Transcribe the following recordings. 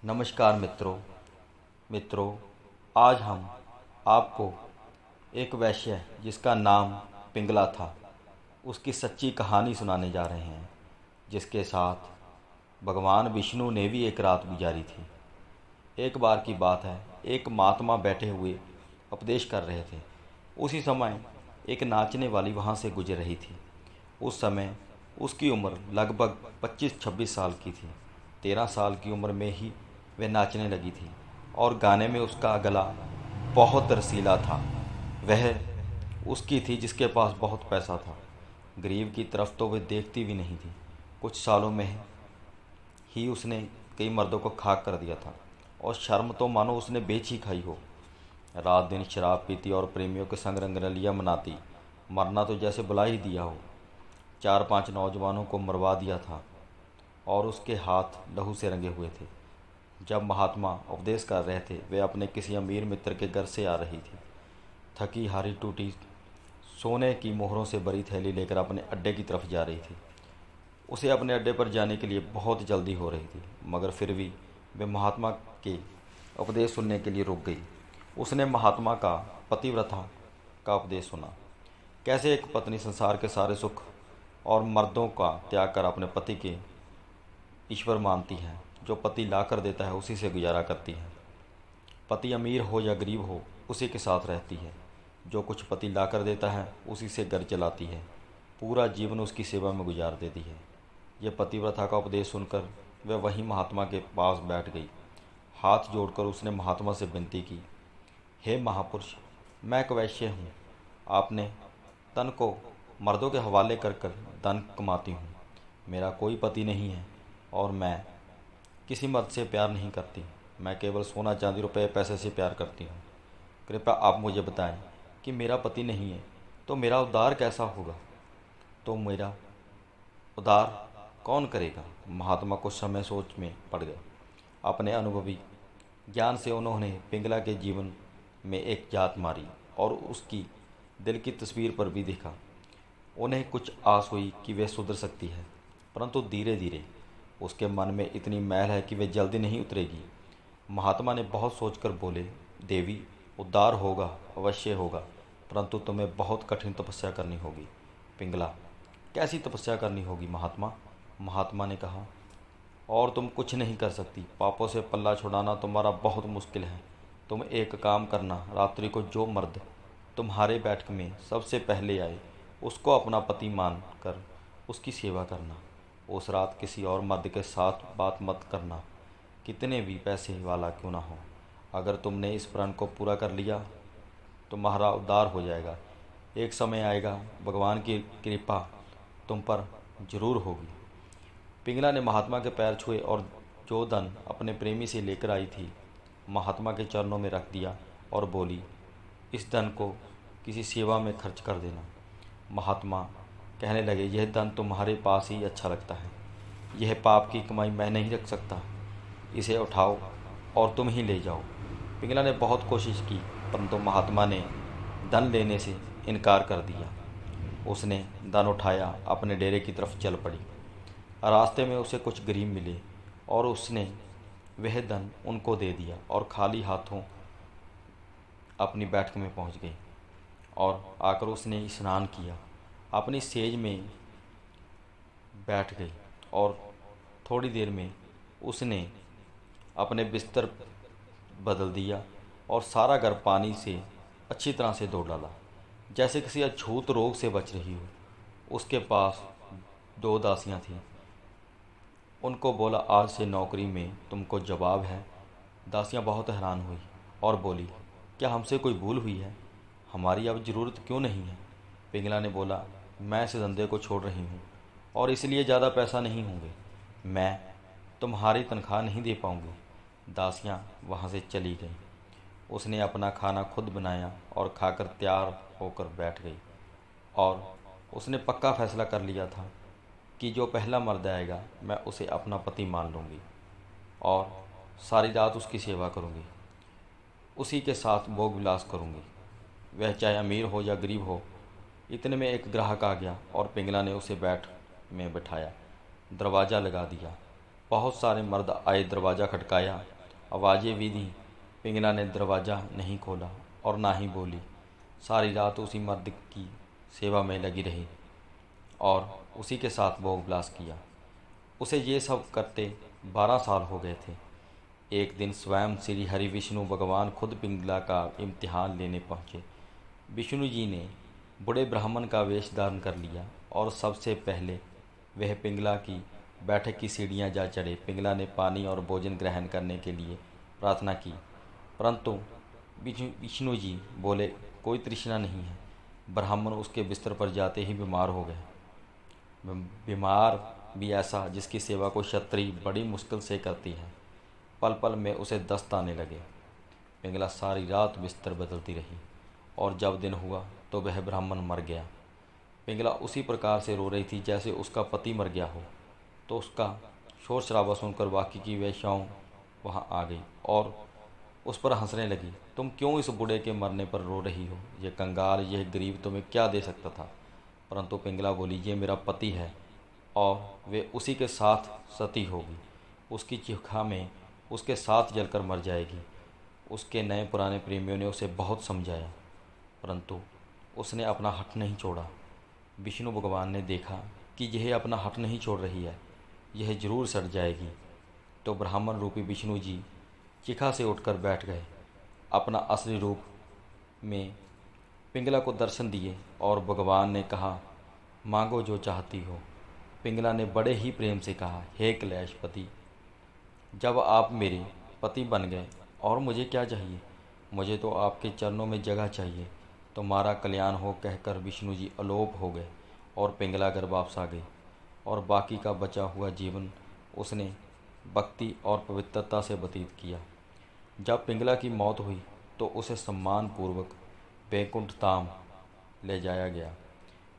नमस्कार मित्रों, आज हम आपको एक वैश्य जिसका नाम पिंगला था उसकी सच्ची कहानी सुनाने जा रहे हैं, जिसके साथ भगवान विष्णु ने भी एक रात गुजारी थी। एक बार की बात है, एक महात्मा बैठे हुए उपदेश कर रहे थे। उसी समय एक नाचने वाली वहाँ से गुजर रही थी। उस समय उसकी उम्र लगभग 25-26 साल की थी। 13 साल की उम्र में ही वह नाचने लगी थी और गाने में उसका गला बहुत रसीला था। वह उसकी थी जिसके पास बहुत पैसा था। गरीब की तरफ तो वह देखती भी नहीं थी। कुछ सालों में ही उसने कई मर्दों को खाक कर दिया था और शर्म तो मानो उसने बेच ही खाई हो। रात दिन शराब पीती और प्रेमियों के संग रंगरलियां मनाती। मरना तो जैसे बुला ही दिया हो। 4-5 नौजवानों को मरवा दिया था और उसके हाथ लहू से रंगे हुए थे। जब महात्मा उपदेश कर रहे थे, वे अपने किसी अमीर मित्र के घर से आ रही थी। थकी हारी टूटी सोने की मोहरों से भरी थैली लेकर अपने अड्डे की तरफ जा रही थी। उसे अपने अड्डे पर जाने के लिए बहुत जल्दी हो रही थी, मगर फिर भी वे महात्मा के उपदेश सुनने के लिए रुक गई। उसने महात्मा का पतिव्रता का उपदेश सुना। कैसे एक पत्नी संसार के सारे सुख और मर्दों का त्याग कर अपने पति के ईश्वर मानती है। जो पति ला कर देता है उसी से गुजारा करती है। पति अमीर हो या गरीब हो, उसी के साथ रहती है। जो कुछ पति ला कर देता है उसी से घर चलाती है। पूरा जीवन उसकी सेवा में गुजार देती है। यह पतिव्रता का उपदेश सुनकर वह वहीं महात्मा के पास बैठ गई। हाथ जोड़कर उसने महात्मा से विनती की, हे महापुरुष, मैं एक वैश्य हूँ। आपने तन को मर्दों के हवाले कर कर धन कमाती हूँ। मेरा कोई पति नहीं है और मैं किसी मर्द से प्यार नहीं करती। मैं केवल सोना चांदी रुपए पैसे से प्यार करती हूँ। कृपया आप मुझे बताएं कि मेरा पति नहीं है तो मेरा उद्धार कैसा होगा? तो मेरा उद्धार कौन करेगा? महात्मा कुछ समय सोच में पड़ गए। अपने अनुभवी ज्ञान से उन्होंने पिंगला के जीवन में एक जात मारी और उसकी दिल की तस्वीर पर भी देखा। उन्हें कुछ आस हुई कि वह सुधर सकती है, परंतु धीरे धीरे उसके मन में इतनी मैल है कि वह जल्दी नहीं उतरेगी। महात्मा ने बहुत सोचकर बोले, देवी, उद्धार होगा, अवश्य होगा, परंतु तुम्हें बहुत कठिन तपस्या करनी होगी। पिंगला, कैसी तपस्या करनी होगी महात्मा? महात्मा ने कहा, और तुम कुछ नहीं कर सकती। पापों से पल्ला छुड़ाना तुम्हारा बहुत मुश्किल है। तुम एक काम करना, रात्रि को जो मर्द तुम्हारे बैठक में सबसे पहले आए उसको अपना पति मान कर उसकी सेवा करना। उस रात किसी और मर्द के साथ बात मत करना, कितने भी पैसे वाला क्यों ना हो। अगर तुमने इस प्रण को पूरा कर लिया तो तुम्हारा उद्धार हो जाएगा। एक समय आएगा, भगवान की कृपा तुम पर जरूर होगी। पिंगला ने महात्मा के पैर छुए और जो धन अपने प्रेमी से लेकर आई थी महात्मा के चरणों में रख दिया और बोली, इस धन को किसी सेवा में खर्च कर देना। महात्मा कहने लगे, यह धन तुम्हारे पास ही अच्छा लगता है। यह पाप की कमाई मैं नहीं रख सकता। इसे उठाओ और तुम ही ले जाओ। पिंगला ने बहुत कोशिश की, परंतु महात्मा ने धन लेने से इनकार कर दिया। उसने धन उठाया, अपने डेरे की तरफ चल पड़ी। रास्ते में उसे कुछ गरीब मिले और उसने वह धन उनको दे दिया और खाली हाथों अपनी बैठक में पहुंच गई। और आकर उसने स्नान किया, अपनी सेज में बैठ गई और थोड़ी देर में उसने अपने बिस्तर बदल दिया और सारा घर पानी से अच्छी तरह से धो डाला, जैसे किसी अछूत रोग से बच रही हो। उसके पास 2 दासियां थीं। उनको बोला, आज से नौकरी में तुमको जवाब है। दासियां बहुत हैरान हुई और बोली, क्या हमसे कोई भूल हुई है? हमारी अब ज़रूरत क्यों नहीं है? पिंगला ने बोला, मैं इस धंधे को छोड़ रही हूँ और इसलिए ज़्यादा पैसा नहीं होंगे। मैं तुम्हारी तनख्वाह नहीं दे पाऊँगी। दासियाँ वहाँ से चली गईं। उसने अपना खाना खुद बनाया और खाकर तैयार होकर बैठ गई और उसने पक्का फैसला कर लिया था कि जो पहला मर्द आएगा मैं उसे अपना पति मान लूँगी और सारी रात उसकी सेवा करूँगी। उसी के साथ भोग विलास करूँगी, वह चाहे अमीर हो या गरीब हो। इतने में एक ग्राहक आ गया और पिंगला ने उसे बैठ में बिठाया, दरवाज़ा लगा दिया बहुत सारे मर्द आए, दरवाज़ा खटकाया, आवाज़ें भी दी। पिंगला ने दरवाज़ा नहीं खोला और ना ही बोली। सारी रात उसी मर्द की सेवा में लगी रही और उसी के साथ भोग विलास किया। उसे ये सब करते 12 साल हो गए थे। एक दिन स्वयं श्री हरि विष्णु भगवान खुद पिंगला का इम्तिहान लेने पहुँचे। विष्णु जी ने बूढ़े ब्राह्मण का वेश धारण कर लिया और सबसे पहले वह पिंगला की बैठक की सीढ़ियाँ जा चढ़े। पिंगला ने पानी और भोजन ग्रहण करने के लिए प्रार्थना की, परंतु विष्णु जी बोले, कोई तृष्णा नहीं है। ब्राह्मण उसके बिस्तर पर जाते ही बीमार हो गए। बीमार भी ऐसा जिसकी सेवा को क्षत्रिय बड़ी मुश्किल से करती है। पल पल में उसे दस्त आने लगे। पिंगला सारी रात बिस्तर बदलती रही और जब दिन हुआ तो वह ब्राह्मण मर गया। पिंगला उसी प्रकार से रो रही थी जैसे उसका पति मर गया हो। तो उसका शोर शराबा सुनकर बाकी की वेश्याओं वहाँ आ गई और उस पर हंसने लगी। तुम क्यों इस बूढ़े के मरने पर रो रही हो? यह कंगाल, यह गरीब तुम्हें क्या दे सकता था? परंतु पिंगला बोली, ये मेरा पति है और वे उसी के साथ सती होगी। उसकी चिखा में उसके साथ जलकर मर जाएगी। उसके नए पुराने प्रेमियों ने उसे बहुत समझाया, परंतु उसने अपना हठ नहीं छोड़ा। विष्णु भगवान ने देखा कि यह अपना हठ नहीं छोड़ रही है, यह जरूर सड़ जाएगी। तो ब्राह्मण रूपी विष्णु जी चिखा से उठकर बैठ गए। अपना असली रूप में पिंगला को दर्शन दिए और भगवान ने कहा, मांगो जो चाहती हो। पिंगला ने बड़े ही प्रेम से कहा, हे कैलाशपति, जब आप मेरे पति बन गए और मुझे क्या चाहिए? मुझे तो आपके चरणों में जगह चाहिए। तुम्हारा कल्याण हो कहकर विष्णु जी अलोप हो गए और पिंगला घर वापस आ गई और बाकी का बचा हुआ जीवन उसने भक्ति और पवित्रता से व्यतीत किया। जब पिंगला की मौत हुई तो उसे सम्मानपूर्वक वैकुंठ धाम ले जाया गया।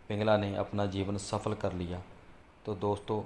पिंगला ने अपना जीवन सफल कर लिया। तो दोस्तों,